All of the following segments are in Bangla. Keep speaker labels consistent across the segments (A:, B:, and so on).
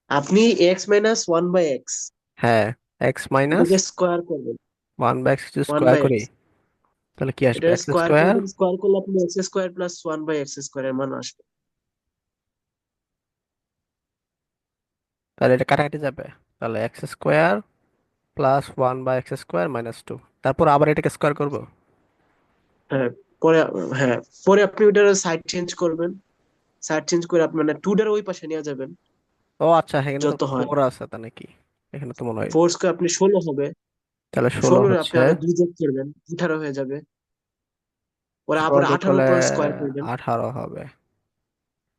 A: আপনি x minus one by x
B: হ্যাঁ, এক্স মাইনাস
A: এটাকে স্কোয়ার করবেন।
B: ওয়ান বাই এক্স যদি
A: ওয়ান
B: স্কোয়ার
A: বাই
B: করি
A: এক্স
B: তাহলে কি আসবে?
A: এটা
B: এক্স
A: স্কোয়ার
B: স্কোয়ার।
A: করবেন, স্কোয়ার করলে আপনি x square plus one by x square এর মান আসবে।
B: তাহলে এটা কাটাকাটি যাবে। তাহলে x square plus one by x square minus two. তারপর আবার এটাকে স্কোয়ার করবো।
A: হ্যাঁ পরে, হ্যাঁ পরে আপনি ওইটার সাইড চেঞ্জ করবেন। সাইড চেঞ্জ করে আপনি মানে টুটার ওই পাশে নিয়ে যাবেন
B: ও আচ্ছা, এখানে তো
A: যত হয়।
B: ফোর আছে তা নাকি? এখানে তো মনে হয়।
A: ফোর্স করে আপনি 16 হবে।
B: তাহলে ষোলো
A: 16 আপনি
B: হচ্ছে।
A: আরো দুই যোগ করবেন, 18 হয়ে যাবে। পরে
B: ষোলো
A: আবার
B: যোগ
A: 18
B: করলে
A: পর স্কোয়ার করবেন।
B: 18 হবে।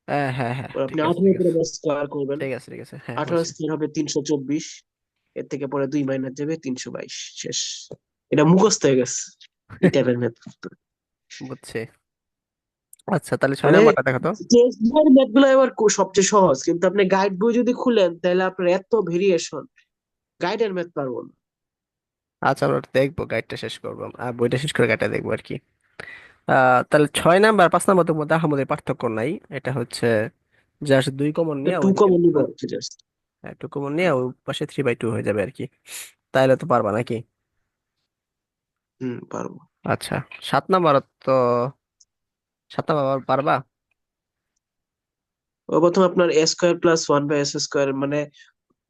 B: হ্যাঁ হ্যাঁ হ্যাঁ,
A: পরে আপনি
B: ঠিক আছে
A: 18
B: ঠিক
A: পরে
B: আছে।
A: আবার স্কোয়ার করবেন।
B: ঠিক আছে ঠিক আছে, হ্যাঁ
A: 18
B: বুঝছি।
A: স্কোয়ার হবে 324। এর থেকে পরে 2 মাইনাস যাবে, 322। শেষ। এটা মুখস্থ হয়ে গেছে এই টাইপের ম্যাথ।
B: বুঝছি। আচ্ছা, তাহলে ছয়
A: মানে
B: নাম্বারটা দেখো তো।
A: টেক্সট বইয়ের ম্যাথ গুলো এবার সবচেয়ে সহজ, কিন্তু আপনি গাইড বই যদি খুলেন তাহলে আপনার এত ভেরিয়েশন, গাইডের ম্যাথ পারবো না।
B: আচ্ছা, আমরা ওটা দেখবো, গাইডটা শেষ করবো, আর বইটা শেষ করে গাইডটা দেখবো আর কি। তাহলে 6 নাম্বার 5 নাম্বার মধ্যে আমাদের পার্থক্য নাই। এটা হচ্ছে জাস্ট দুই কমন নিয়ে
A: টু
B: ওইদিকে
A: কমন নিব জাস্ট।
B: টু কমন নিয়ে ওই পাশে 3/2 হয়ে যাবে আর কি। তাইলে তো পারবা নাকি?
A: হুম, পারবো।
B: আচ্ছা, 7 নাম্বার তো, 7 নাম্বার পারবা?
A: ও প্রথম আপনার A square plus one by S square, মানে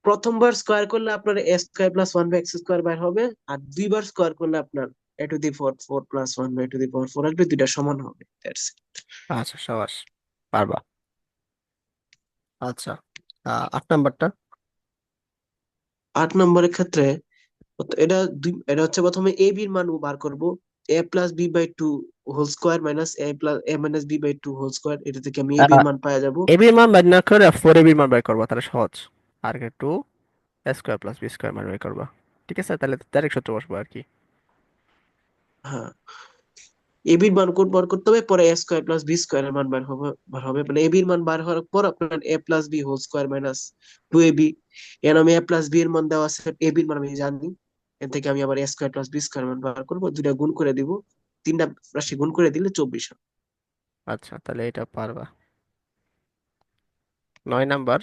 A: প্রথমবার স্কোয়ার করলে আপনার A square plus one by x square বাইর হবে। আর দুইবার স্কোয়ার করলে আপনার A to the four four plus one by to the power four আসবে, দুইটা সমান হবে। That's it.
B: আচ্ছা, সাবাস, পারবা। আচ্ছা, 8 নাম্বারটা।
A: 8 নম্বরের ক্ষেত্রে এটা হচ্ছে প্রথমে এ বির মান বার করব। A plus B by two whole square minus A minus B by two whole square, এটা থেকে আমি এ বির মান পাওয়া যাব।
B: এবির মান বের না করে ফোর এবির মান বের করবা, তাহলে সহজ। আর two square plus B square মান বের করবা। ঠিক আছে, তাহলে ডাইরেক্ট সূত্র বসবো আর কি।
A: হ্যাঁ, এ বির মান কোড বার করতে হবে, পরে এ স্কোয়ার প্লাস বি স্কোয়ার এর মান বার হবে মানে এ বির মান বার হওয়ার পর আপনার A plus B whole square minus two A B. এর আমি এ প্লাস বি এর মান দেওয়া আছে, এ বির মান আমি জানি। এর থেকে আমি আবার এ স্কোয়ার প্লাস বি স্কোয়ার মান বার করবো, দুইটা গুণ করে দিব। তিনটা রাশি গুণ করে দিলে 24 হয়।
B: আচ্ছা, তাহলে এটা পারবা। 9 নাম্বার।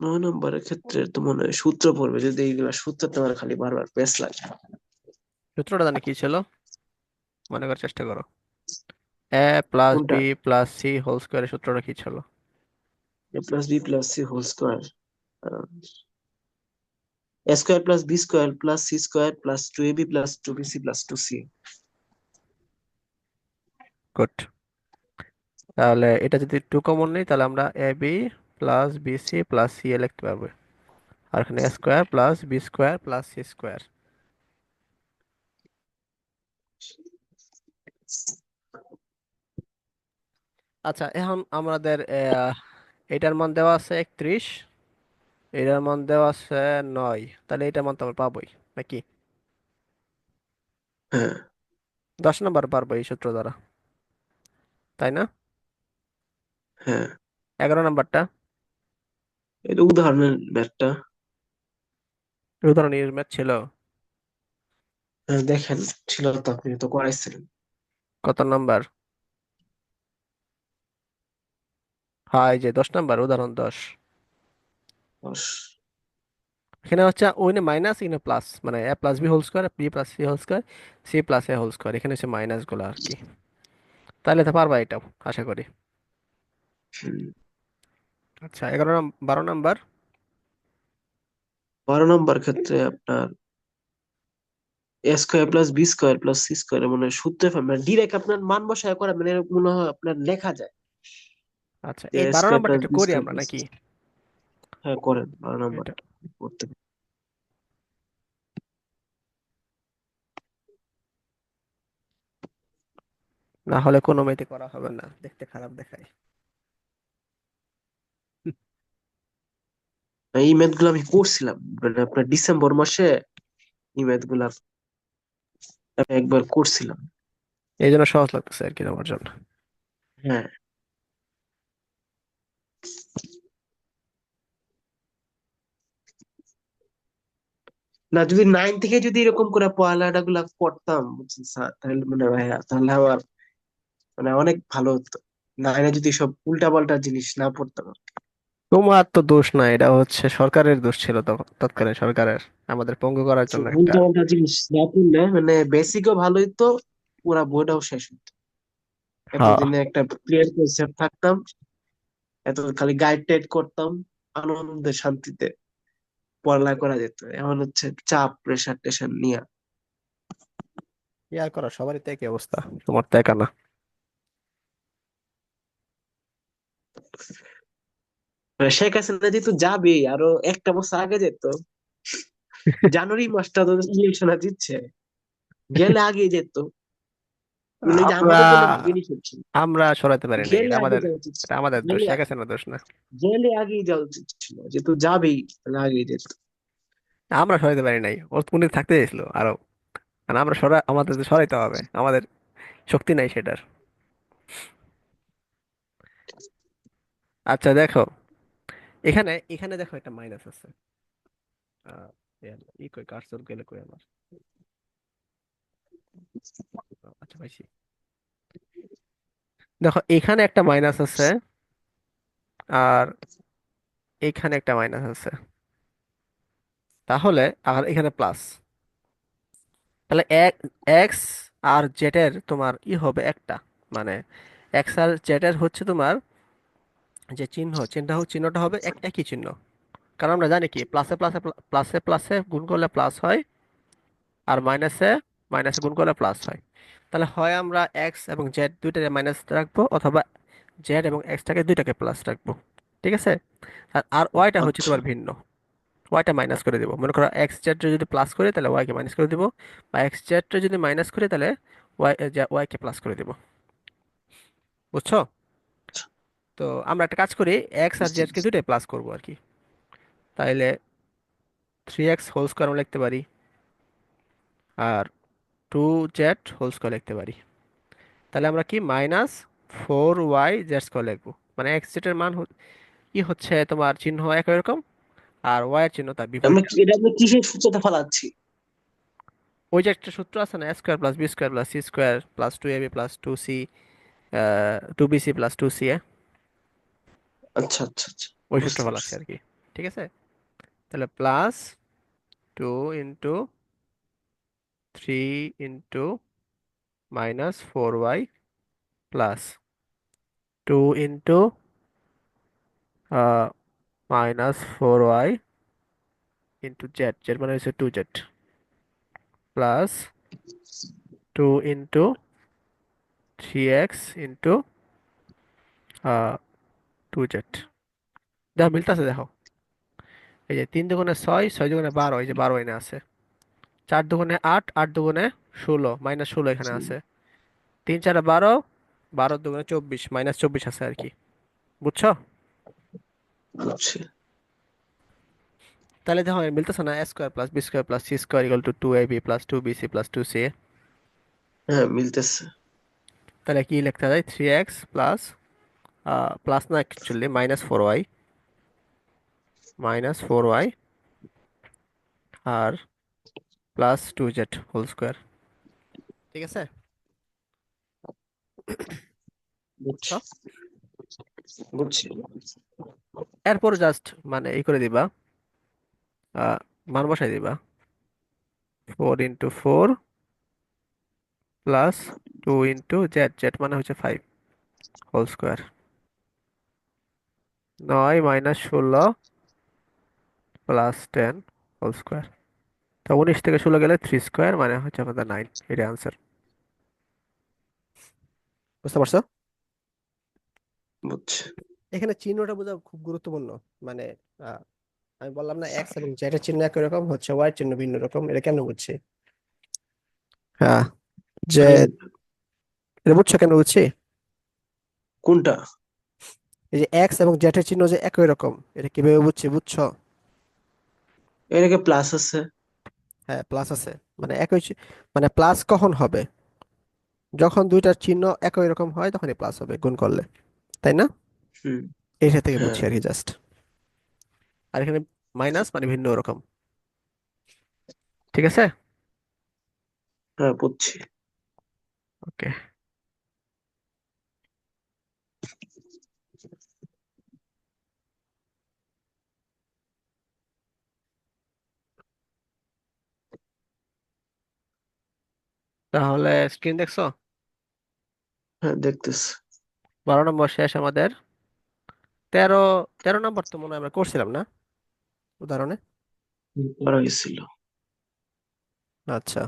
A: 9 নম্বরের ক্ষেত্রে তো মনে হয় সূত্র পড়বে, যদি এইগুলা সূত্র তোমার খালি বারবার পেস লাগে।
B: সূত্রটা জানি কি ছিল, মনে করার চেষ্টা করো। এ প্লাস
A: কোনটা?
B: বি প্লাস সি হোল স্কোয়ারের সূত্রটা কি ছিল?
A: A plus B plus C whole square, A square plus B square plus C square plus two A B plus two B C plus two C.
B: Good. তাহলে এটা যদি টু কমন নেই তাহলে আমরা A B plus B C plus C A লিখতে পারবো। আর এখানে A square plus B square plus C square. আচ্ছা, এখন আমাদের এটার মান দেওয়া আছে 31, এটার মান দেওয়া আছে 9। তাহলে এটার মান তো আমরা পাবোই নাকি?
A: হ্যাঁ।
B: 10 নাম্বার পারবো এই সূত্র দ্বারা, তাই না?
A: হ্যাঁ,
B: 11 নাম্বারটা।
A: এটা উদাহরণের ব্যাটটা।
B: উদাহরণ ইউজ ম্যাথ ছিল।
A: হ্যাঁ দেখেন, ছিল তো, আপনি তো করাইছিলেন।
B: কত নাম্বার? হ্যাঁ, এই যে 10 নাম্বার, উদাহরণ 10।
A: দশ।
B: এখানে হচ্ছে ওইখানে মাইনাস, এখানে প্লাস, মানে A plus B whole square, B plus C whole square, C plus A whole square, এখানে হচ্ছে মাইনাস গুলো আর কি। তাহলে তো পারবা এটাও, আশা করি।
A: হুম।
B: আচ্ছা, 12 নাম্বার।
A: 12 নম্বর ক্ষেত্রে আপনার A square plus B square plus C square মানে সূত্রে মানে ডিরেক্ট আপনার মান বসায় করা, মানে এরকম মনে হয় আপনার লেখা যায়
B: আচ্ছা,
A: যে
B: এই
A: এ
B: বারো
A: স্কোয়ার
B: নাম্বারটা
A: প্লাস
B: একটু
A: বি
B: করি
A: স্কোয়ার
B: আমরা
A: প্লাস সি।
B: নাকি?
A: হ্যাঁ করেন, 12 নম্বর
B: এটা
A: করতে হবে।
B: না হলে কোনো মেয়েতে করা হবে না, দেখতে খারাপ দেখায়।
A: এই ম্যাথ গুলো আমি করছিলাম মানে আপনার ডিসেম্বর মাসে। এই ম্যাথ গুলা আমি একবার করছিলাম।
B: এই জন্য সহজ লাগতেছে আর কি আমার জন্য।
A: হ্যাঁ। না, যদি 9 থেকে যদি এরকম করে পড়ালেখা গুলা করতাম বুঝছেন স্যার, তাহলে মানে ভাইয়া তাহলে আমার মানে অনেক ভালো হতো। 9-এ যদি সব উল্টা পাল্টা জিনিস না পড়তাম।
B: তোমার তো দোষ না, এটা হচ্ছে সরকারের দোষ ছিল, তখন তৎকালীন সরকারের আমাদের পঙ্গু করার জন্য একটা।
A: উল্টা পাল্টা জিনিস না করলে মানে বেসিকও ভালো হইতো, পুরা বইটাও শেষ হইতো।
B: হ্যাঁ,
A: এতদিনে একটা ক্লিয়ার কনসেপ্ট থাকতাম, এত খালি গাইড টাইড করতাম, আনন্দে শান্তিতে পড়ালেখা করা যেত। এখন হচ্ছে চাপ প্রেশার টেশার নিয়ে।
B: কি আর করা, সবারই তো একই অবস্থা, তোমার তো একা না।
A: মানে শেখ হাসিনা যেহেতু যাবে, আরো একটা বছর আগে যেত। জানুয়ারি মাসটা তো ইলেকশন জিতছে, গেলে আগে যেত। মানে এই যে
B: আমরা
A: আমাদের জন্য একটা বেনিফিট ছিল,
B: আমরা সরাতে পারি নাই,
A: গেলে
B: এটা
A: আগে
B: আমাদের,
A: যাওয়া উচিত ছিল।
B: এটা আমাদের দোষ,
A: গেলে
B: শেখ হাসিনার দোষ না।
A: গেলে আগেই যাওয়া উচিত ছিল, যেহেতু যাবেই তাহলে আগেই যেত।
B: আমরা সরাতে পারি নাই, ওর উনি থাকতে চাইছিল আরো, আর আমরা আমাদের তো সরাইতে হবে, আমাদের শক্তি নাই সেটার। আচ্ছা দেখো, এখানে এখানে দেখো একটা মাইনাস আছে। আহ, ই কই কার্সর গেলে কই আমার, আচ্ছা পাইছি। দেখো এখানে একটা মাইনাস আছে, আর এখানে একটা মাইনাস আছে, তাহলে আর এখানে প্লাস, তাহলে এক্স আর জেড এর তোমার ই হবে একটা, মানে এক্স আর জেড এর হচ্ছে তোমার যে চিহ্নটা হবে একই চিহ্ন। কারণ আমরা জানি কি প্লাসে প্লাসে প্লাসে প্লাসে গুণ করলে প্লাস হয়, আর মাইনাসে মাইনাসে গুণ করলে প্লাস হয়। তাহলে হয় আমরা এক্স এবং জেড দুইটাকে মাইনাস রাখবো, অথবা জেড এবং এক্সটাকে দুইটাকে প্লাস রাখবো। ঠিক আছে। আর ওয়াইটা হচ্ছে
A: আচ্ছা
B: তোমার ভিন্ন, ওয়াইটা মাইনাস করে দেবো। মনে করো এক্স জেড যদি প্লাস করি তাহলে ওয়াইকে মাইনাস করে দেবো, বা এক্স জেড যদি মাইনাস করি তাহলে ওয়াইকে প্লাস করে দেবো। বুঝছো? তো আমরা একটা কাজ করি, এক্স আর
A: বুঝতে
B: জেড কে
A: পারছি।
B: দুইটাই প্লাস করবো আর কি। তাইলে 3x হোল স্কোয়ার আমরা লিখতে পারি, আর 2z হোল স্কোয়ার লিখতে পারি। তাহলে আমরা কি -4y z স্কোয়ার লিখবো, মানে এক্স জেড এর মান কি হচ্ছে তোমার চিহ্ন একই রকম, আর ওয়াই এর চিহ্ন তার
A: আমরা
B: বিপরীতে।
A: এটা আমরা কিসের সূত্রতে ফেলাচ্ছি?
B: ওই যে একটা সূত্র আছে না, a² + b² + c² + 2ab + 2c 2bc + 2ca,
A: আচ্ছা আচ্ছা আচ্ছা,
B: ওই সূত্র
A: বুঝতে
B: ভালো আছে
A: পারছি।
B: আর কি। ঠিক আছে। তাহলে +2 × 3 × -4y + 2 × -4y × z মানে হচ্ছে 2z, +2 × 3x × 2z। মিলতেছে দেখো, এই যে 3 × 2 = 6, 6 × 2 = 12, এই যে 12 এনে আছে, 4 × 2 = 8, 8 × 2 = -16 এখানে আছে, 3 × 4 = 12, 12 × 2 = 24, -24 আছে আর কি। বুঝছো?
A: বুঝছি।
B: তাহলে দেখো মিলতেছে না, a² + b² + c² = 2ab + 2bc + 2ca।
A: হ্যাঁ মিলতেছে।
B: তাহলে কি লিখতে যায়, 3x প্লাস, প্লাস না অ্যাকচুয়ালি -4y আর +2z হোল স্কোয়ার। ঠিক আছে।
A: বুঝছি
B: বুঝছো?
A: বুঝছি।
B: এরপর জাস্ট মানে এই করে দিবা, আহ, মান বসাই দিবা, 4 × 4 +2 × z, মানে হচ্ছে 5 হোল স্কোয়ার, 9 - 16 +10 হোল স্কোয়ার। তো 19 থেকে 16 গেলে 3² মানে হচ্ছে আমাদের 9, এটা আনসার। বুঝতে পারছো?
A: বুঝছি।
B: এখানে চিহ্নটা বোঝা খুব গুরুত্বপূর্ণ। মানে আহ, আমি বললাম না এক্স এবং জেড এর চিহ্ন একই রকম, হচ্ছে ওয়াই এর চিহ্ন ভিন্ন রকম, এটা কেন বুঝছি? হ্যাঁ, যে
A: মানে
B: এটা বুঝছো কেন বুঝছি?
A: কোনটা?
B: এই যে এক্স এবং জেড এর চিহ্ন যে একই রকম, এটা কিভাবে বুঝছি বুঝছো?
A: এটাকে প্লাস আছে।
B: হ্যাঁ প্লাস আছে, মানে মানে প্লাস কখন হবে, যখন দুইটার চিহ্ন একই রকম হয় তখনই প্লাস হবে গুণ করলে, তাই না?
A: হুম।
B: এটা থেকে
A: হ্যাঁ
B: বুঝছি আর কি জাস্ট। আর এখানে মাইনাস মানে ভিন্ন রকম। ঠিক আছে।
A: হ্যাঁ বুঝছি।
B: ওকে। তাহলে স্ক্রিন দেখছো?
A: হ্যাঁ, দেখতেছি।
B: 12 নম্বর শেষ আমাদের। 13, 13 নম্বর তো মনে হয় আমরা করছিলাম না উদাহরণে?
A: করা হয়েছিল।
B: আচ্ছা,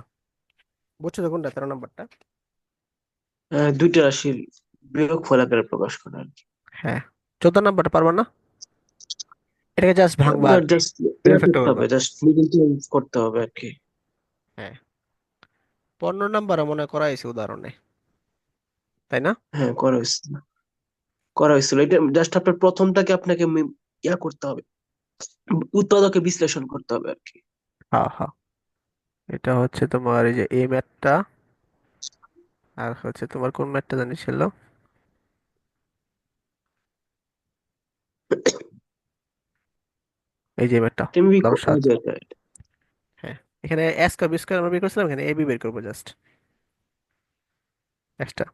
B: বুঝছো তো কোনটা 13 নম্বরটা?
A: দুইটা রাশির বিয়োগফল আকারে প্রকাশ করা আর কি।
B: হ্যাঁ। 14 নম্বরটা পারবা না? এটাকে জাস্ট ভাঙবা আর
A: আপনার
B: কি,
A: জাস্ট ইয়া
B: বিয়োগ
A: করতে
B: করবা।
A: হবে, জাস্ট মিডিল চেঞ্জ করতে হবে আর কি।
B: হ্যাঁ। 15 নম্বরে মনে হয় করা হয়েছে উদাহরণে, তাই না?
A: হ্যাঁ, করা হয়েছিল এটা। জাস্ট আপনার প্রথমটাকে আপনাকে ইয়া করতে হবে, উৎপাদকে বিশ্লেষণ করতে হবে আর কি।
B: হ্যাঁ হ্যাঁ। এটা হচ্ছে তোমার এই যে এই ম্যাথটা, আর হচ্ছে তোমার কোন ম্যাথটা জানি ছিল, এই যে ম্যাথটা,
A: টিএমবি
B: ধরো 7।
A: কাজে এটা।
B: হ্যাঁ। এখানে এ স্কোয়ার বি স্কোয়ার আমরা বের করছিলাম, এখানে এ বি বের করবো জাস্ট এক্সট্রা।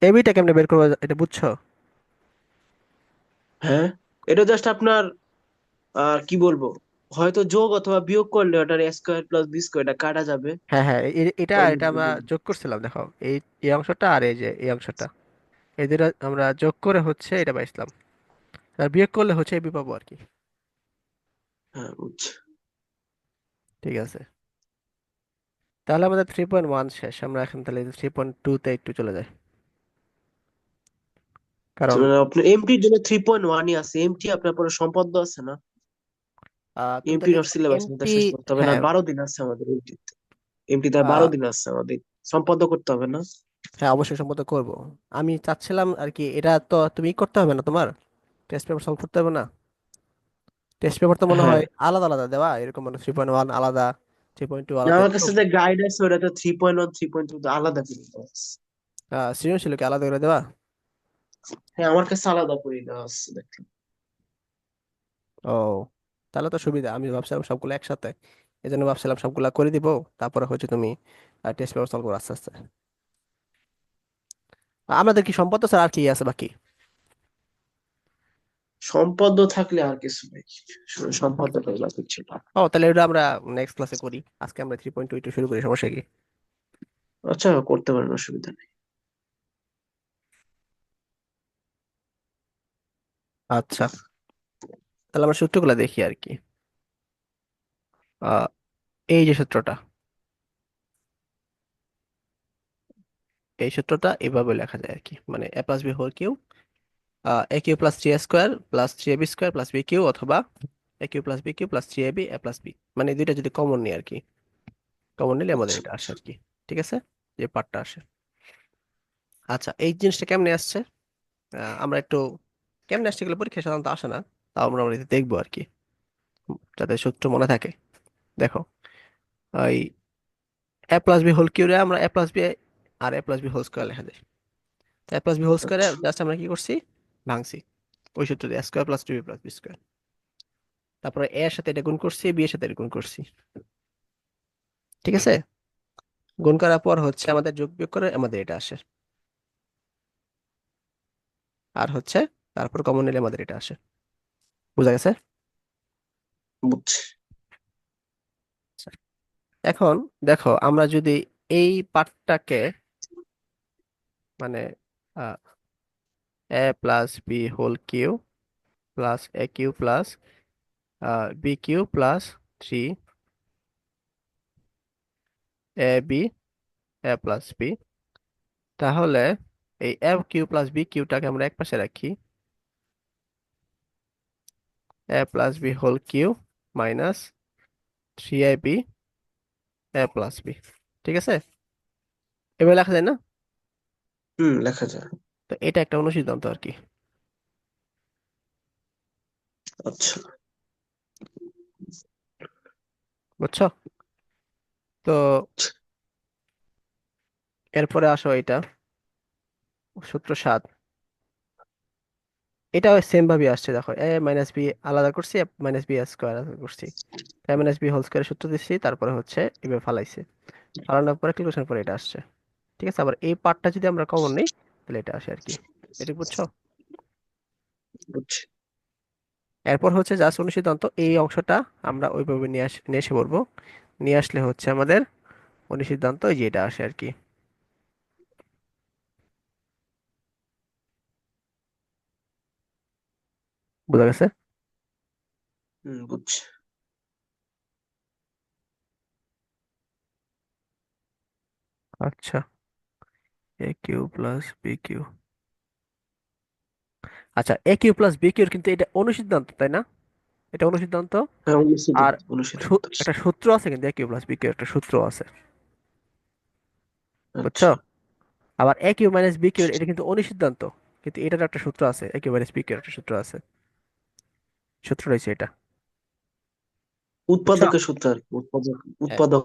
B: এ বিটা কেমনে বের করবো এটা বুঝছো?
A: হ্যাঁ, এটা জাস্ট আপনার কি বলবো, হয়তো যোগ অথবা বিয়োগ করলে ওটার এ স্কোয়ার প্লাস বি স্কোয়ার এটা কাটা যাবে।
B: হ্যাঁ এটা
A: ওই
B: আর এটা আমরা যোগ করছিলাম দেখো, এই এই অংশটা আর এই যে এই অংশটা, এই দুটো আমরা যোগ করে হচ্ছে এটা পাইছিলাম, আর বিয়োগ করলে হচ্ছে এবি পাবো আর কি।
A: হ্যাঁ, বুঝছি।
B: ঠিক আছে, তাহলে আমাদের 3.1 শেষ, আমরা এখন তাহলে 3.2 তে একটু চলে যাই। কারণ
A: মানে আপনার এমটির জন্য 3.1ই আছে, এমটি আপনার পরে সম্পদ্য আছে না?
B: তুমি
A: এমটি
B: তাহলে
A: নোট সিলেবাস আমাদের
B: এমপি,
A: শেষ করতে হবে না,
B: হ্যাঁ
A: 12 দিন আছে আমাদের এমটি। এমটি তার বারো
B: আহ,
A: দিন আছে আমাদের, সম্পাদ্য করতে হবে না?
B: হ্যাঁ অবশ্যই সম্মত করব। আমি চাচ্ছিলাম আর কি, এটা তো তুমি করতে হবে না তোমার, টেস্ট পেপার সলভ করতে হবে না? টেস্ট পেপার তো মনে
A: হ্যাঁ,
B: হয় আলাদা আলাদা দেওয়া এরকম, মানে 3.1 আলাদা, 3.2
A: না,
B: আলাদা
A: আমার
B: এরকম।
A: কাছে যে গাইড আছে ওটাতে 3.1 3.2 আলাদা করে দেওয়া আছে।
B: সৃজনশীল কি আলাদা করে দেওয়া?
A: হ্যাঁ, আমার কাছে আলাদা করে দেওয়া আছে দেখলাম।
B: ও, তাহলে তো সুবিধা, আমি ভাবছিলাম সবগুলো একসাথে, এই জন্য ভাবছিলাম সবগুলা করে দিব, তারপরে হচ্ছে তুমি টেস্ট পেপার সলভ করো আস্তে আস্তে। আমাদের কি সম্পদ স্যার আর কি আছে বাকি?
A: সম্পাদ্য থাকলে আর কিছু নেই, শুধু সম্পাদ্যটা বাকি ছিল।
B: ও তাহলে এটা আমরা নেক্সট ক্লাসে করি, আজকে আমরা 3.2 শুরু করি, সমস্যা কি?
A: আচ্ছা, করতে পারেন, অসুবিধা নেই।
B: আচ্ছা, তাহলে আমরা সূত্রগুলো দেখি আর কি। আহ, এই যে সূত্রটা, এই সূত্রটা এভাবে লেখা যায় আর কি, মানে A plus B whole cube, A cube plus three A square plus three A B square plus B cube, অথবা A cube plus B cube plus three A B A plus B, মানে এই দুইটা যদি কমন নিই আর কি, কমন নিলে আমাদের
A: আচ্ছা,
B: এটা আসে
A: আচ্ছা।
B: আর কি। ঠিক আছে, যে পার্টটা আসে। আচ্ছা, এই জিনিসটা কেমনে আসছে, আমরা একটু, কেমনে আসছে এগুলো পরীক্ষা সাধারণত আসে না, তাও আমরা আমরা এটা দেখবো আর কি, যাতে সূত্র মনে থাকে। দেখো, এই এ প্লাস বি হোল কিউ রে আমরা এ প্লাস বি আর এ প্লাস বি হোল স্কোয়ার লেখা যায়। এ প্লাস বি হোল স্কোয়ারে
A: আচ্ছা,
B: জাস্ট আমরা কি করছি, ভাঙছি ওই সূত্র দিয়ে, square plus two b plus B square, তারপরে এ এর সাথে এটা গুণ করছি, বি এর সাথে এটা গুণ করছি। ঠিক আছে, গুণ করার পর হচ্ছে আমাদের যোগ বিয়োগ করে আমাদের এটা আসে, আর হচ্ছে তারপর কমন নিলে আমাদের এটা আসে। বুঝা গেছে?
A: বুঝছি।
B: আচ্ছা, এখন দেখো আমরা যদি এই পার্টটাকে, মানে A plus B whole cube plus A cube plus B cube plus three A B A plus B, তাহলে এই এ কিউ প্লাস বি কিউটাকে আমরা এক পাশে রাখি, A plus B whole cube minus three A B A plus B. ঠিক আছে, এবার লেখা যায় না?
A: লেখা যায়।
B: তো এটা একটা অনুসিদ্ধান্ত আর কি,
A: আচ্ছা,
B: বুঝছো? তো এরপরে আসো এটা, সূত্র 7, এটা সেম ভাবে আসছে, দেখো এ মাইনাস বি আলাদা করছি, এ মাইনাস বি স্কোয়ার আলাদা করছি, এ মাইনাস বি হোল স্কোয়ারের সূত্র দিচ্ছি, তারপরে হচ্ছে এভাবে ফালাইছে, ফালানোর পরে ক্যালকুলেশন পরে এটা আসছে। ঠিক আছে, আবার এই পার্টটা যদি আমরা কমন নিই তাহলে এটা আসে আর কি। এটা বুঝছো?
A: বুঝছি।
B: এরপর হচ্ছে জাস্ট অনুসিদ্ধান্ত, এই অংশটা আমরা ওইভাবে নিয়ে এসে পড়বো, নিয়ে আসলে হচ্ছে আমাদের অনুসিদ্ধান্ত এই যে এটা আসে আর কি। বুঝা গেছে?
A: বুঝছি।
B: আচ্ছা, এ কিউ প্লাস বি কিউ। আচ্ছা, এ কিউ প্লাস বি কিউর কিন্তু এটা অনুসিদ্ধান্ত, তাই না? এটা অনুসিদ্ধান্ত।
A: হ্যাঁ,
B: আর
A: অনুসিদ্ধান্ত অনুসিদ্ধান্ত।
B: একটা সূত্র আছে, কিন্তু এ কিউ প্লাস বি কিউ একটা সূত্র আছে, বুঝছো?
A: আচ্ছা।
B: আবার এ কিউ মাইনাস বি কিউ এটা কিন্তু অনুসিদ্ধান্ত, কিন্তু এটার একটা সূত্র আছে, এ কিউ মাইনাস বি কিউ একটা সূত্র আছে, সূত্র রয়েছে এটা, বুঝছো?
A: উৎপাদকের সূত্র আর কি, উৎপাদক
B: হ্যাঁ,
A: উৎপাদক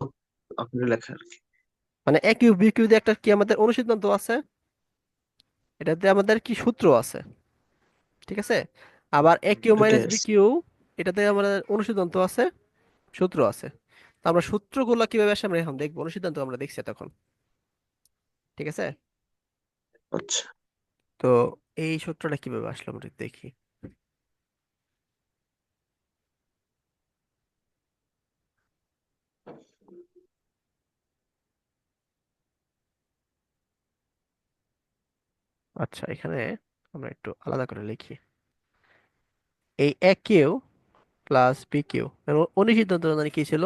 A: আপনার লেখা আর কি।
B: মানে এ কিউ বি কিউ দিয়ে একটা কি আমাদের অনুসিদ্ধান্ত আছে, এটাতে আমাদের কি সূত্র আছে, ঠিক আছে? আবার এ কিউ
A: দুটাই
B: মাইনাস বি
A: আছে।
B: কিউ এটাতে আমাদের অনুসিদ্ধান্ত আছে, সূত্র আছে। তো আমরা সূত্রগুলো কিভাবে আসে আমরা এখন দেখবো, অনুসিদ্ধান্ত আমরা দেখছি তখন, ঠিক আছে?
A: আচ্ছা।
B: তো এই সূত্রটা কিভাবে আসলো আমরা একটু দেখি। আচ্ছা, এখানে আমরা একটু আলাদা করে লিখি। এই A cube plus B cube অনুসিদ্ধান্ত মানে কি ছিল?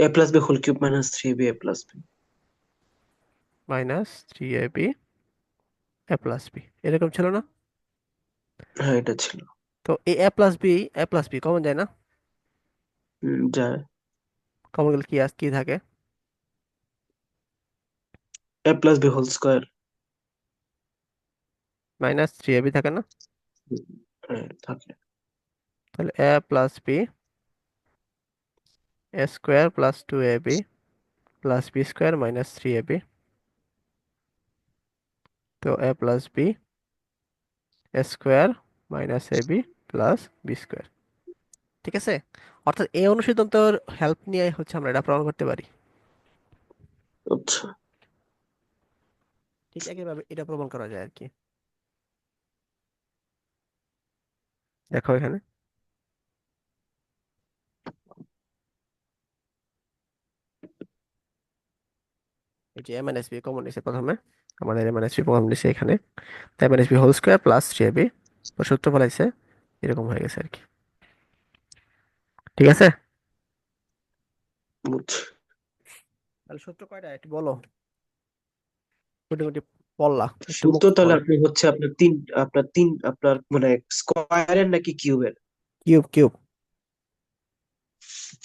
A: A plus B whole cube minus three B A plus B.
B: Minus three A B A plus B, এরকম ছিল না?
A: হ্যাঁ, এটা ছিল।
B: তো এই এ প্লাস বি কমন যায় না?
A: যায়।
B: কমন গেলে কি কি থাকে?
A: A plus B whole square.
B: Minus three A B থাকে না?
A: হ্যাঁ, থাকে।
B: তাহলে A plus B A square plus two A B plus B square minus three A B. তো A plus B A square minus A B plus B square, ঠিক আছে? অর্থাৎ এই অনুসিদ্ধান্তর হেল্প নিয়ে হচ্ছে আমরা এটা প্রমাণ করতে পারি।
A: আচ্ছা।
B: ঠিক একইভাবে এটা প্রমাণ করা যায় আর কি। দেখো এখানে, এই যে M N S B common নিছে প্রথমে, আমাদের M N S B common নিছে এখানে, তাই M N S B whole square plus three A B, সূত্র ফলাইছে, এরকম হয়ে গেছে আর কি, ঠিক আছে?
A: বুঝছি।
B: তাহলে সূত্র কয়টা একটু বলো, কোটি কোটি বললা, একটু
A: সূত্র
B: মুখস্থ
A: তাহলে
B: করো।
A: আপনি হচ্ছে আপনার মানে স্কোয়ারের নাকি কিউবের?
B: Cube cube.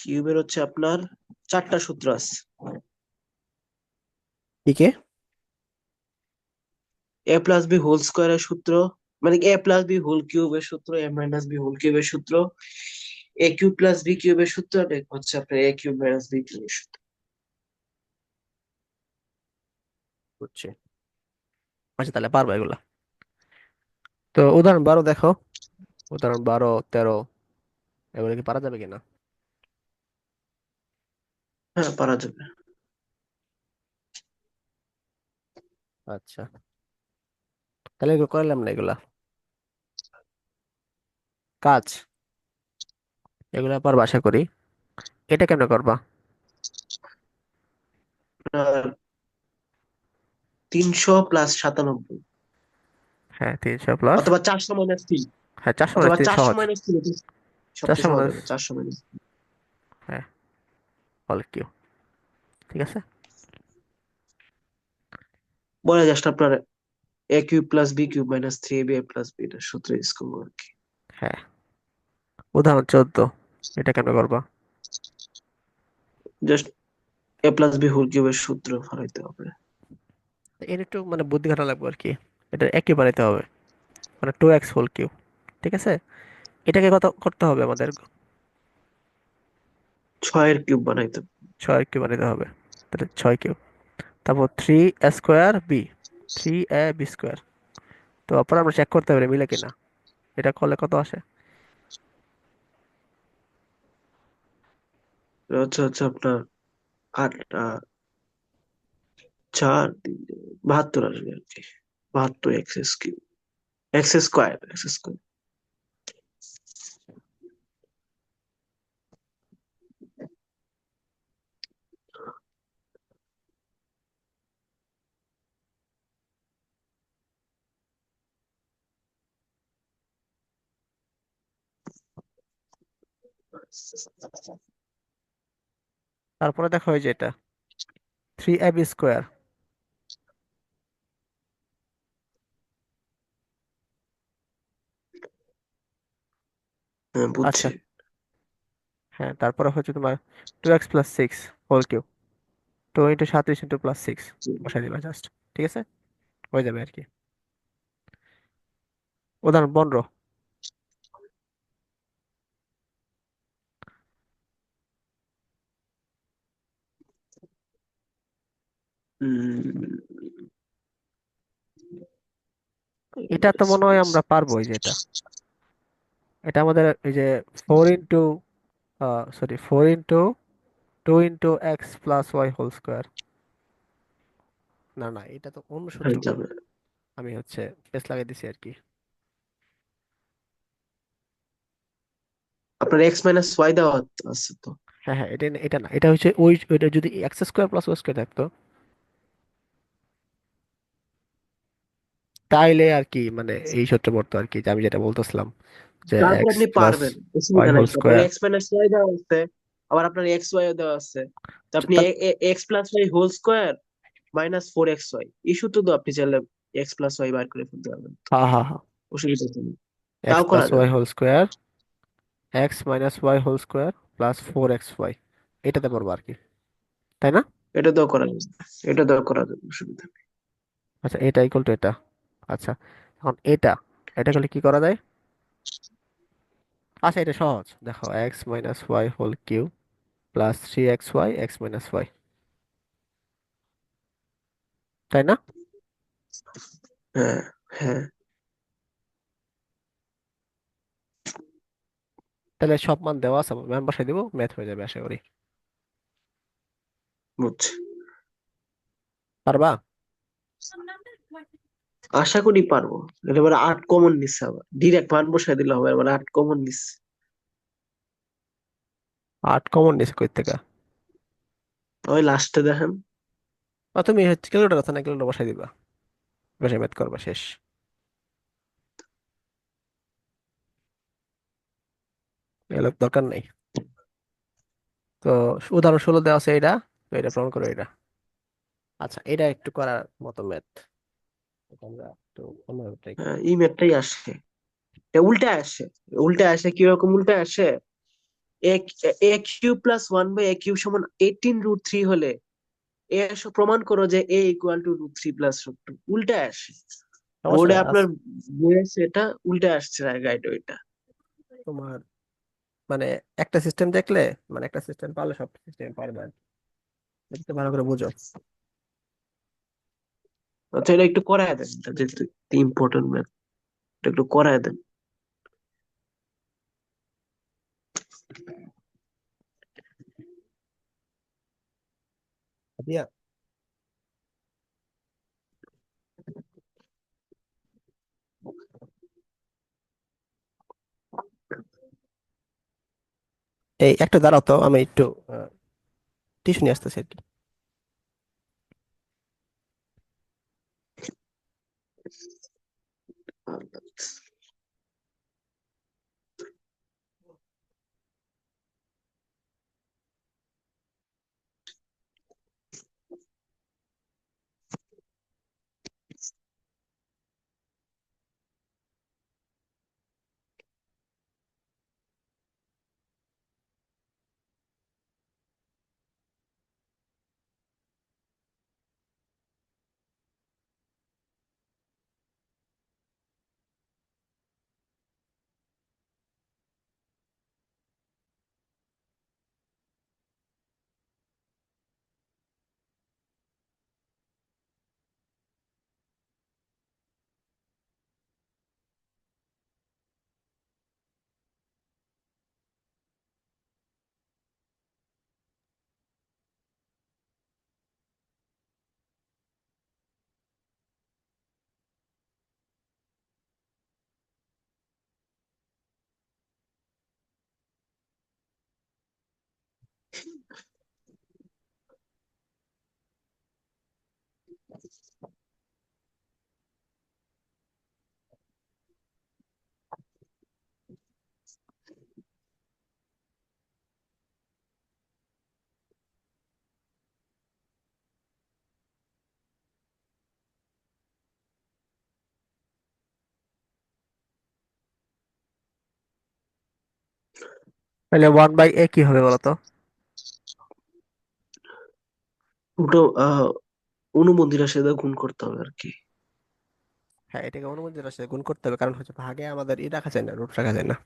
A: কিউবের হচ্ছে আপনার চারটা সূত্র আছে।
B: কি কে?
A: এ প্লাস বি হোল স্কোয়ারের সূত্র, মানে এ প্লাস বি হোল কিউবের সূত্র, এ মাইনাস বি হোল কিউবের সূত্র, এ কিউব প্লাস বি কিউবের সূত্র, আর এক হচ্ছে আপনার এ কিউব মাইনাস বি কিউবের সূত্র।
B: বুঝছি। আচ্ছা, তাহলে পারবো এগুলা। তো উদাহরণ 12 দেখো, উদাহরণ 12 13, এগুলো কি পারা যাবে কিনা?
A: হ্যাঁ, পারা যাবে।
B: আচ্ছা, তাহলে এগুলো করলাম না এগুলা কাজ, এগুলো পারবো আশা করি। এটা কেমনে করবা?
A: আপনার 300 + 97,
B: হ্যাঁ, 300 প্লাস,
A: অথবা 400 - 3,
B: হ্যাঁ 400 মাইনাস
A: অথবা
B: 3
A: চারশো
B: সহজ,
A: মাইনাস তিন সবচেয়ে
B: 400
A: সহজ
B: মাইনাস,
A: হবে, 400 - 3।
B: হ্যাঁ, হল কিউ, ঠিক আছে।
A: বলা জাস্ট আপনার A cube plus B cube minus three A B A plus B, এটা সূত্র ইউজ করবো আর কি।
B: হ্যাঁ, উদাহরণ 14, এটা কেমনে করবা?
A: Just a plus B whole কিউবের সূত্র ফলাইতে হবে।
B: এর একটু মানে বুদ্ধি খাটা লাগবে আর কি, এটা একই বানাইতে হবে, মানে টু এক্স হোল কিউ, ঠিক আছে? এটাকে কত করতে হবে আমাদের?
A: 6-এর কিউব বানাইতে হবে।
B: 6 কিউ বানাইতে হবে, তাহলে 6 কিউ, তারপর three A square B, three A B square. তো অপর আমরা চেক করতে পারি মিলে কিনা, এটা করলে কত আসে?
A: এটা হচ্ছে আপনার আট, 72 আসবে আর কি। 72 এক্স স্কোয়ার।
B: তারপরে দেখো এই যে এটা 3ab স্কোয়ার।
A: হ্যাঁ,
B: আচ্ছা,
A: বুঝছি।
B: হ্যাঁ, তারপরে হচ্ছে তোমার 2x+6 হোল কিউব। 2 × 37 × +6 বসাই দিবা জাস্ট। ঠিক আছে, হয়ে যাবে আর কি। উদাহরণ 15।
A: উম,
B: এটা তো মনে হয় আমরা পারবো, এই যে এটা, এটা আমাদের এই যে 4 × 2 × x+y হোল স্কোয়ার। না না, এটা তো অন্য সূত্র।
A: হয়ে যাবে।
B: আমি হচ্ছে পেস লাগিয়ে দিছি আর কি।
A: আপনার এক্স মাইনাস ওয়াই দেওয়া আছে তো।
B: হ্যাঁ হ্যাঁ, এটা এটা না, এটা হচ্ছে ওই ওইটা যদি x² + y² থাকতো তাইলে আর কি, মানে এই সূত্রে পড়তো আর কি, যে আমি যেটা বলতেছিলাম যে
A: তারপর
B: এক্স
A: আপনি
B: প্লাস
A: পারবেন,
B: ওয়াই
A: অসুবিধা নাই
B: হোল
A: তো। আপনার
B: স্কোয়ার
A: এক্স মাইনাস ওয়াই দেওয়া আছে, আবার আপনার এক্স ওয়াই দেওয়া আছে। তো আপনি x plus y whole square -4xy, এই সূত্র তো আপনি চাইলে এক্স প্লাস ওয়াই বার করে ফেলতে পারবেন তো।
B: হ্যাঁ হ্যাঁ হ্যাঁ,
A: অসুবিধা তো নেই,
B: এক্স
A: তাও
B: প্লাস
A: করা
B: ওয়াই
A: যাবে।
B: Whole square x - y² + 4xy এটাতে পড়বো আর কি, তাই না?
A: এটা তো করা যাবে, এটা তো করা যাবে, অসুবিধা নেই।
B: আচ্ছা, এটা ইকুয়াল টু এটা। আচ্ছা, এখন এটা, এটা করলে কি করা যায়? আচ্ছা, এটা সহজ, দেখো x - y whole cube + 3xy তাই না?
A: হ্যাঁ, হ্যাঁ,
B: তাহলে সব মান দেওয়া আছে, ম্যাম বসাই দিব, ম্যাথ হয়ে যাবে আশা করি।
A: বুঝছি।
B: পারবা?
A: আশা করি পারবো। এবার 8 কমন নিচ্ছে, আবার ডিরেক্ট মান বসাই দিলে হবে, এবার 8 কমন নিচ্ছে।
B: 8 কমন নিছে কই থেকে?
A: ওই লাস্টে দেখেন।
B: তুমি হচ্ছে ক্যালকুলেটর আছে না, ক্যালকুলেটর বসাই দিবা, বসে ম্যাথ করবা, শেষ। এগুলো দরকার নেই। তো উদাহরণ 16 দেওয়া আছে এটা, তো এটা প্রমাণ করো এটা। আচ্ছা, এটা একটু করার মতো ম্যাথ, আমরা একটু অন্যভাবে ট্রাই করি।
A: এই ম্যাথটাই আসে, এটা উল্টে আসে। উল্টে আসে কিরকম? উল্টে আসে, এ এ কিউব প্লাস 1/a কিউব সমান 18√3 হলে এ এসে প্রমাণ করো যে এ ইকুয়াল টু √3 প্লাস √2। উল্টে আসে,
B: সমস্যা
A: বোর্ডে
B: নাই
A: আপনার বইয়ে সেটা উল্টে আসছে, গাইড ওইটা।
B: তোমার মানে একটা সিস্টেম দেখলে, মানে একটা সিস্টেম পারলে সব সিস্টেম পারবে আর কি। এটা তো ভালো করে বুঝো।
A: আচ্ছা, এটা একটু করায় দেন, এটা যেহেতু ইম্পর্টেন্ট ম্যাথ, এটা একটু করায় দেন।
B: দিয়া, এই একটু দাঁড়াও তো, আমি একটু টিস্যু নিয়ে আসতেছি আর কি। তাহলে 1/a কি হবে বলো তো?
A: দুটো অনুমন্দির রাশি দিয়ে গুণ করতে হবে আর কি।
B: হ্যাঁ, এটাকে অনুমতি রাশি গুণ করতে হবে, কারণ হচ্ছে ভাগে আমাদের রাখা যায় না, রুট রাখা যায় না।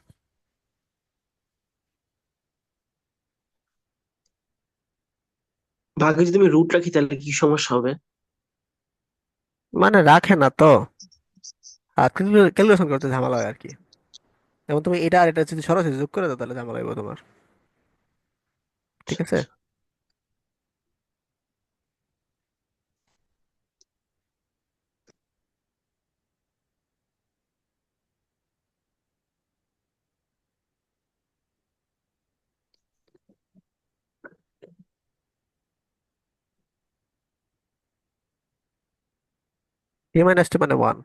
A: ভাগে যদি আমি রুট রাখি তাহলে কি সমস্যা হবে?
B: মানে রাখে না তো, আর ক্যালকুলেশন করতে ঝামেলা হয় আর কি। যেমন তুমি এটা আর এটা যদি সরাসরি যোগ করে দাও তাহলে ঝামেলা হবে তোমার। ঠিক আছে। a - 2 মানে 1।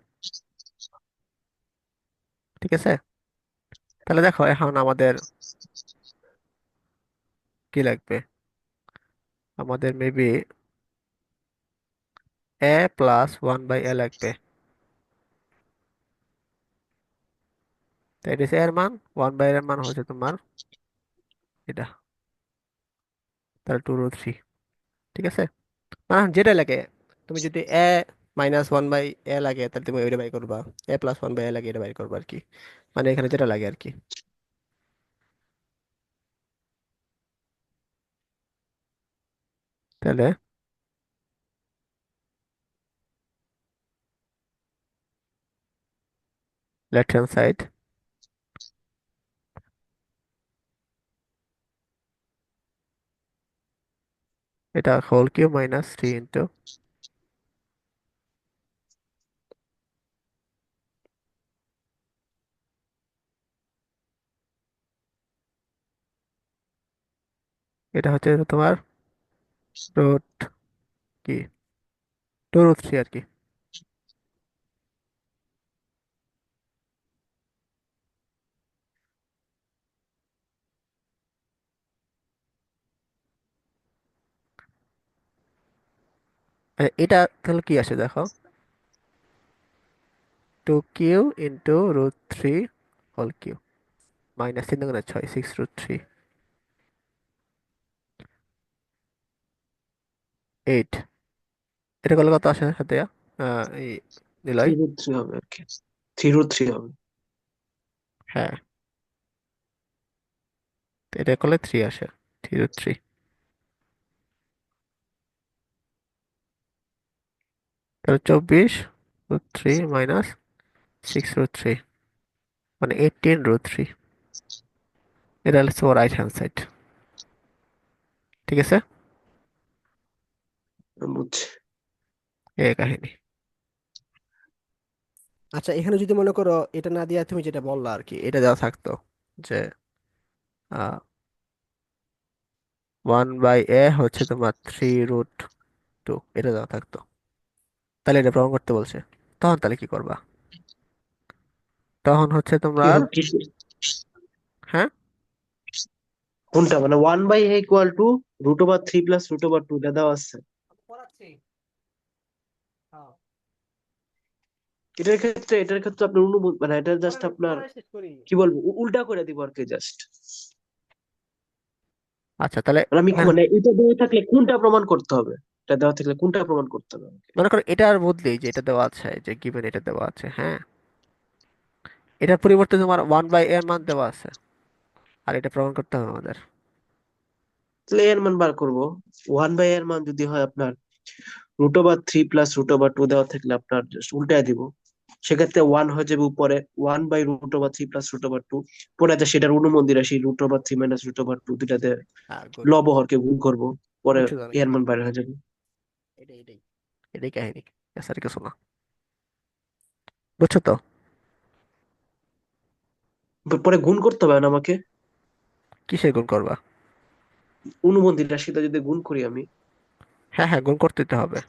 B: ঠিক আছে। তাহলে দেখো এখন আমাদের কি লাগবে, আমাদের মেবি a+1/a লাগবে। তো এটা হচ্ছে এর মান, 1/a এর মান হচ্ছে তোমার এটা, তাহলে 2√3। ঠিক আছে। মানে যেটা লাগে, তুমি যদি a-1/a লাগে তাহলে তুমি ওইটা বাই করবা, a+1/a লাগে এটা বাই করবা আর কি। মানে এখানে যেটা লাগে আর কি। তাহলে লেফট হ্যান্ড সাইড, এটা হোল কিউব -3 ইন্টু, এটা হচ্ছে তোমার রুট কি 2√3 আর কি। এটা তাহলে কি আসে দেখো, 2 কিউ ইন্টু √3 হোল কিউব, -3×6, 6√3, 8। এটা করলে কত আসে সাথে এই নিলয়?
A: 3√3 হবে আর কি, 3√3 হবে।
B: হ্যাঁ, তো এটা করলে 3 আসে, 3√3। তাহলে 24√3 -6√3 মানে 18√3। এটা হচ্ছে রাইট হ্যান্ড সাইড। ঠিক আছে।
A: বুঝছি।
B: এই কাহিনী। আচ্ছা, এখানে যদি মনে করো এটা না দিয়া তুমি যেটা বললা আর কি, এটা দেওয়া থাকতো যে 1/a হচ্ছে তোমার 3√2, এটা দেওয়া থাকতো, তাহলে এটা প্রমাণ করতে বলছে, তখন তাহলে কি করবা? তখন হচ্ছে
A: কি
B: তোমার,
A: কি
B: হ্যাঁ,
A: কোনটা মানে 1/a ইকুয়াল টু √3 প্লাস √2 এটা দেওয়া আছে?
B: পড়াচ্ছি। হ্যাঁ,
A: এটার ক্ষেত্রে আপনার মানে এটা জাস্ট
B: পড়ার
A: আপনার
B: পড়ায় শেষ করি।
A: কি বলবো উল্টা করে দিব আর কি জাস্ট।
B: আচ্ছা তাহলে
A: মানে আমি
B: এখানে
A: মানে এটা দেওয়া থাকলে কোনটা প্রমাণ করতে হবে? এটা দেওয়া থাকলে কোনটা প্রমাণ করতে হবে আমাকে?
B: মনে করো এটার বদলে যে এটা দেওয়া আছে, যে গিভেন এটা দেওয়া আছে, হ্যাঁ, এটার পরিবর্তে তোমার 1/a এর মান দেওয়া আছে, আর এটা প্রমাণ করতে হবে আমাদের।
A: তাহলে এর মান বার করবো। 1/a এর মান যদি হয় আপনার √3 প্লাস √2 দেওয়া থাকলে আপনার জাস্ট উল্টায় দিব। সেক্ষেত্রে 1 হয়ে যাবে উপরে, 1/√3 প্লাস √2, পরে আছে সেটার অনুমন্দির রাশি √3 মাইনাস √2 দুইটাতে
B: হ্যাঁ, গুড।
A: লবহরকে গুণ করব, পরে
B: বুঝছো তাহলে কি?
A: এর মান বাইরে হয়ে যাবে।
B: এটাই এটাই এটাই কাহিনী, স্যার কিছু না। বুঝছো তো?
A: পরে গুণ করতে হবে না আমাকে?
B: কিসের গুণ করবা?
A: অনুমন্দির রাশিটা যদি গুণ করি আমি।
B: হ্যাঁ হ্যাঁ, গুণ করতে তো হবে।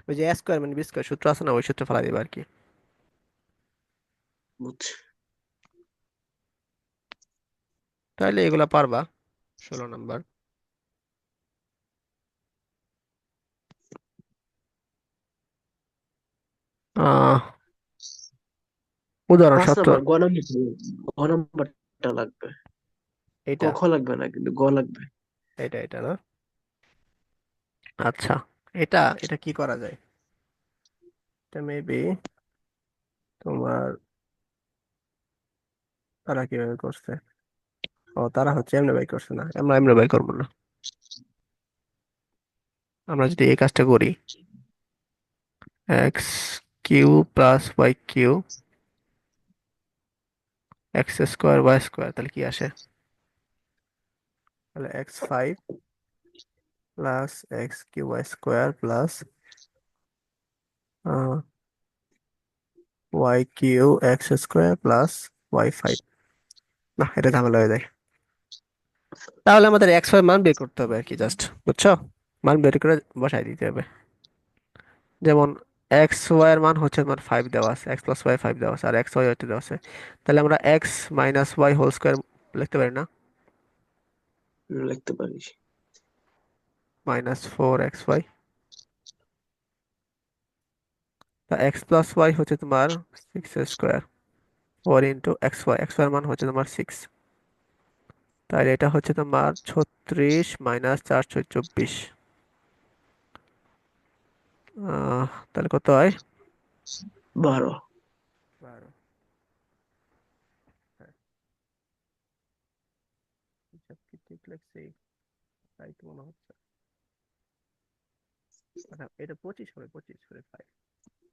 B: ওই যে a² - b² সূত্র আছে না, ওই সূত্র ফেলা দিবা আর কি।
A: বুঝছি।
B: তাহলে এগুলা পারবা। 16 নম্বর। আহ উদাহরণ
A: পাঁচ
B: 70।
A: নাম্বার গ নাম্বার, গ নাম্বারটা লাগবে। ক
B: এটা
A: খ লাগবে না, কিন্তু গ লাগবে।
B: এটা না? আচ্ছা, এটা এটা কি করা যায়? এটা মেবি তোমার, তারা কিভাবে করছে? ও, তারা হচ্ছে এমনি বাই করছে, না আমরা এমনি বাই করবো না। আমরা যদি এই কাজটা করি, x cube plus y cube x square y square, তাহলে কি আসে? তাহলে x5 plus x cube y square plus y cube x square plus y 5। না, এটা ঝামেলা হয়ে যায়। তাহলে আমাদের x5 মান বের করতে হবে আর কি, জাস্ট, বুঝছো? মান বের করে বসাই দিতে হবে। যেমন এক্স ওয়াই এর মান হচ্ছে তোমার 5 দেওয়া আছে, এক্স প্লাস ওয়াই 5 দেওয়া আছে, আর এক্স ওয়াই হচ্ছে দেওয়া আছে। তাহলে আমরা x minus y whole square লিখতে পারি না?
A: লিখতে পারিস।
B: -4xy। তা এক্স প্লাস ওয়াই হচ্ছে তোমার 6 স্কোয়ার, 4 ইন্টু এক্স ওয়াই এর মান হচ্ছে তোমার 6। তাহলে এটা হচ্ছে তোমার 36 মাইনাস 424। তাহলে কত হয়?
A: 12।
B: 12। হ্যাঁ, হিসাব কি ঠিক লাগছে? তাই তো মনে হচ্ছে। আচ্ছা, এটা 25 হবে, 25 করে 5,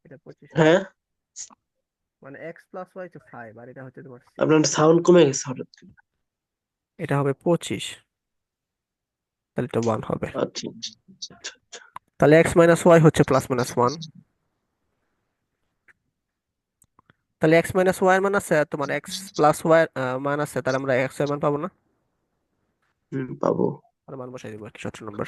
B: এটা 25 হবে।
A: হ্যাঁ,
B: মানে এক্স প্লাস ওয়াই হচ্ছে 5 আর এটা হচ্ছে তোমার 6।
A: আপনার সাউন্ড কমে গেছে হঠাৎ করে।
B: এটা হবে 25, তাহলে এটা 1 হবে।
A: আচ্ছা,
B: তাহলে এক্স মাইনাস ওয়াই হচ্ছে +-1। তাহলে এক্স মাইনাস ওয়াই এর মান আছে, আর তোমার এক্স প্লাস ওয়াই এর মান আছে, তাহলে আমরা এক্স এর মান পাবো না?
A: পাবো।
B: আর মান বসাই দিব আর কি, 17 নম্বর।